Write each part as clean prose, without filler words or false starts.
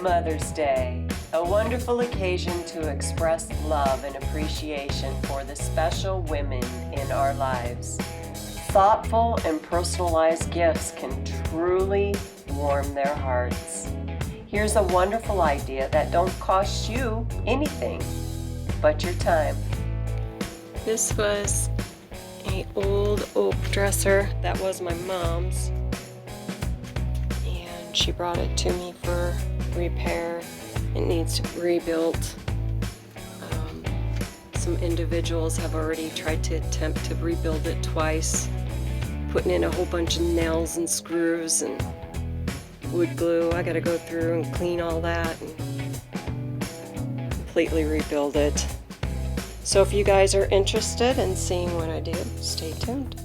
Mother's Day, a wonderful occasion to express love and appreciation for the special women in our lives. Thoughtful and personalized gifts can truly warm their hearts. Here's a wonderful idea that don't cost you anything but your time. This was an old oak dresser that was my mom's, and she brought it to me for repair. It needs rebuilt. Some individuals have already tried to attempt to rebuild it twice, putting in a whole bunch of nails and screws and wood glue. I gotta go through and clean all that and completely rebuild it. So if you guys are interested in seeing what I do, stay tuned.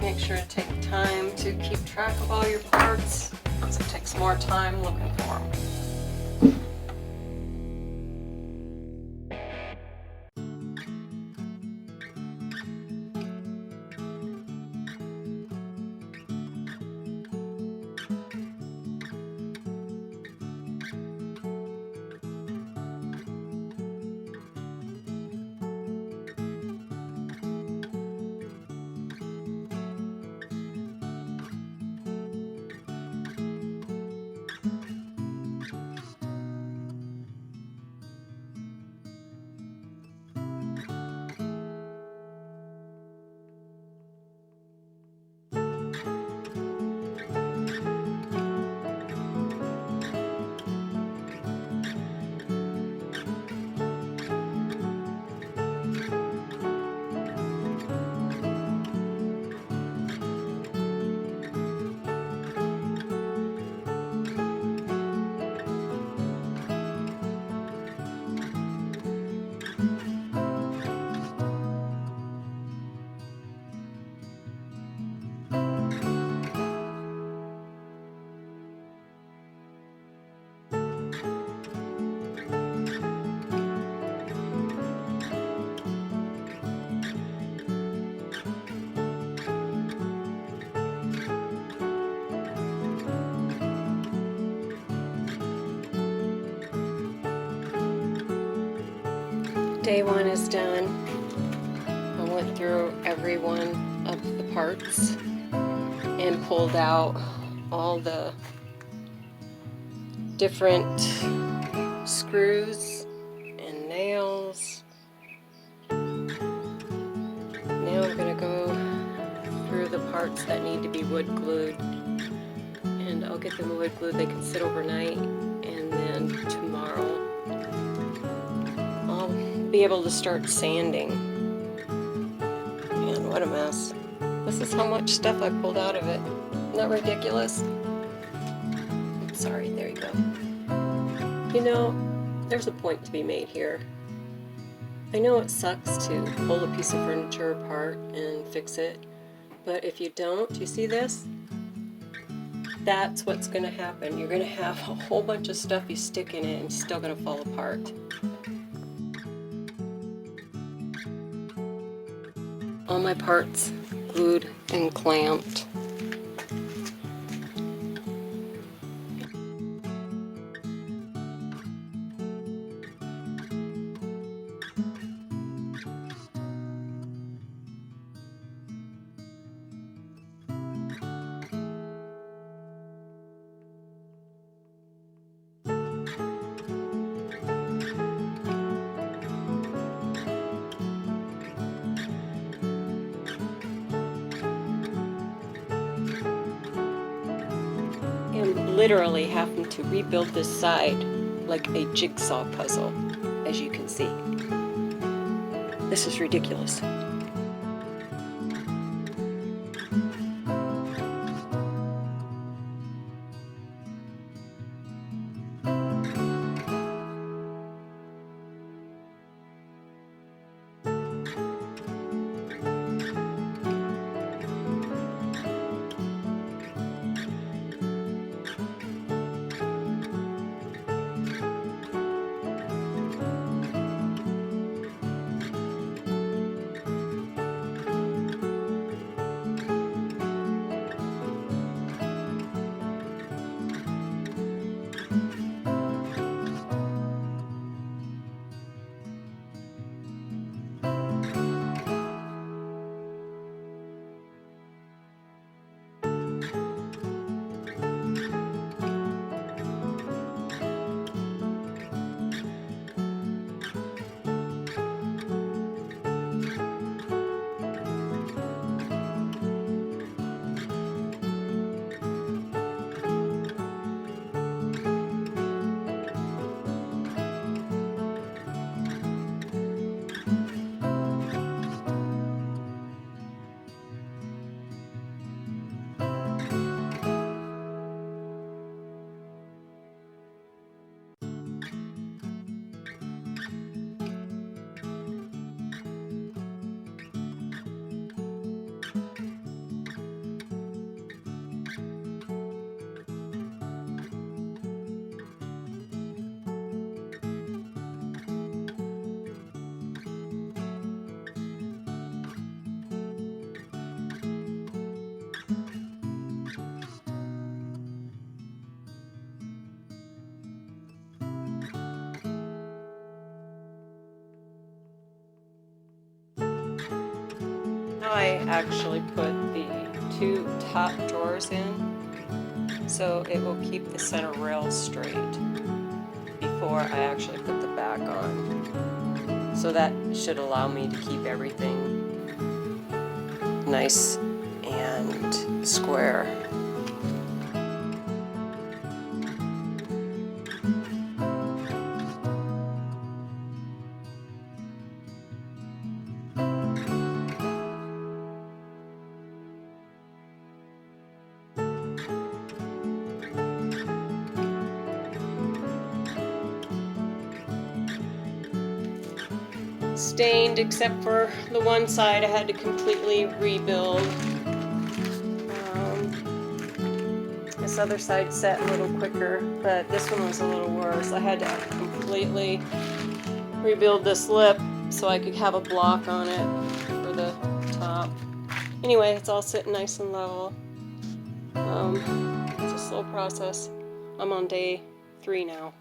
Make sure to take time to keep track of all your parts, because it takes more time looking for them. Day one is done. I went through every one of the parts and pulled out all the different screws and nails. Now I'm going to go through the parts that need to be wood glued, and I'll get them wood glued. They can sit overnight, and then tomorrow be able to start sanding. Man, what a mess. This is how much stuff I pulled out of it. Isn't that ridiculous? Sorry, there you go. You know, there's a point to be made here. I know it sucks to pull a piece of furniture apart and fix it, but if you don't, you see this? That's what's gonna happen. You're gonna have a whole bunch of stuff you stick in it and it's still gonna fall apart. All my parts glued and clamped. I'm literally having to rebuild this side like a jigsaw puzzle, as you can see. This is ridiculous. I actually put the 2 top drawers in so it will keep the center rail straight before I actually put the back on. So that should allow me to keep everything nice and square. Stained except for the one side I had to completely rebuild. This other side set a little quicker, but this one was a little worse. I had to completely rebuild this lip so I could have a block on it for the top. Anyway, it's all sitting nice and level. It's a slow process. I'm on day 3 now.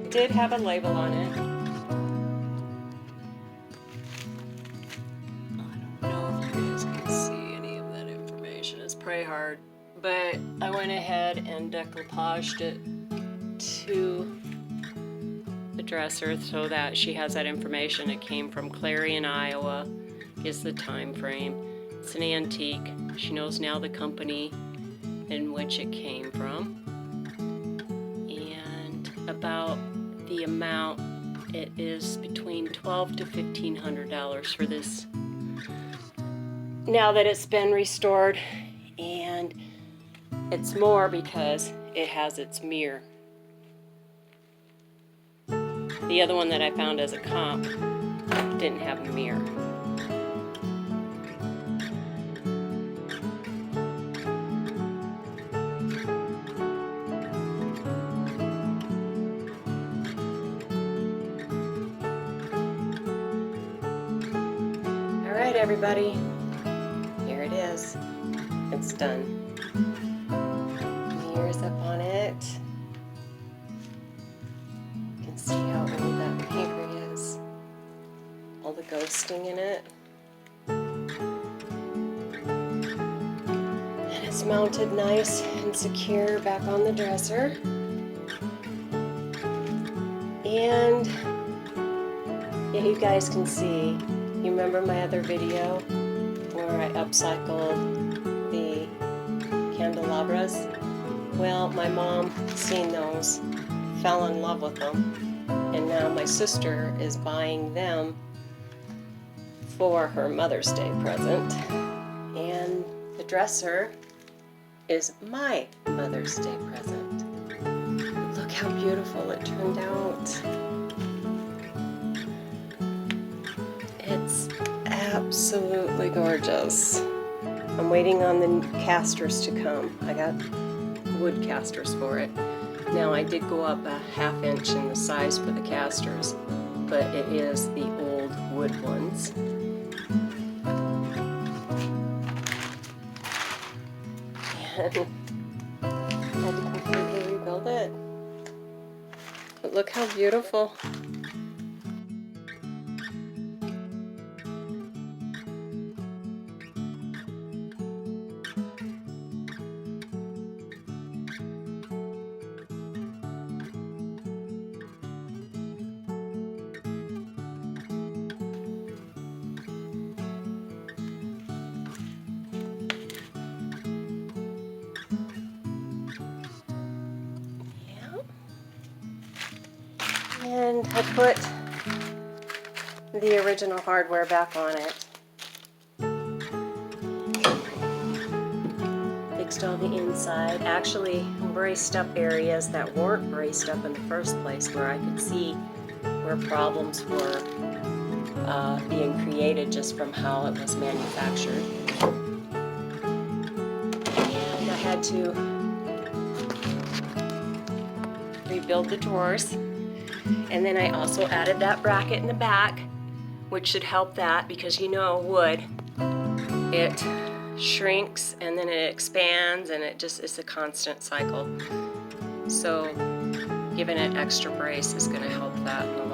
It did have a label on it. I don't know if you guys can see any of that information. It's pretty hard. But I went ahead and decoupaged it to the dresser so that she has that information. It came from Clarion, Iowa, is the time frame. It's an antique. She knows now the company in which it came from. And about the amount, it is between $1,200 to $1,500 for this now that it's been restored, and it's more because it has its mirror. The other one that I found as a comp didn't have a mirror. Alright everybody, here it is. It's done. Mirrors up on it. You can see how old that paper is. All the ghosting in it. And it's mounted nice and secure back on the dresser. And yeah, you guys can see. You remember my other video where I upcycled the candelabras? Well, my mom seen those, fell in love with them, and now my sister is buying them for her Mother's Day present. And the dresser is my Mother's Day present. Look how beautiful it turned out. It's absolutely gorgeous. I'm waiting on the casters to come. I got wood casters for it. Now I did go up a ½ inch in the size for the casters, but it is the old wood ones. And I had to completely rebuild it. But look how beautiful. And I put the original hardware back on it. Fixed all the inside. Actually braced up areas that weren't braced up in the first place, where I could see where problems were being created just from how it was manufactured. And I had to rebuild the drawers. And then I also added that bracket in the back, which should help that, because wood, it shrinks and then it expands, and it's a constant cycle. So giving it extra brace is going to help that in the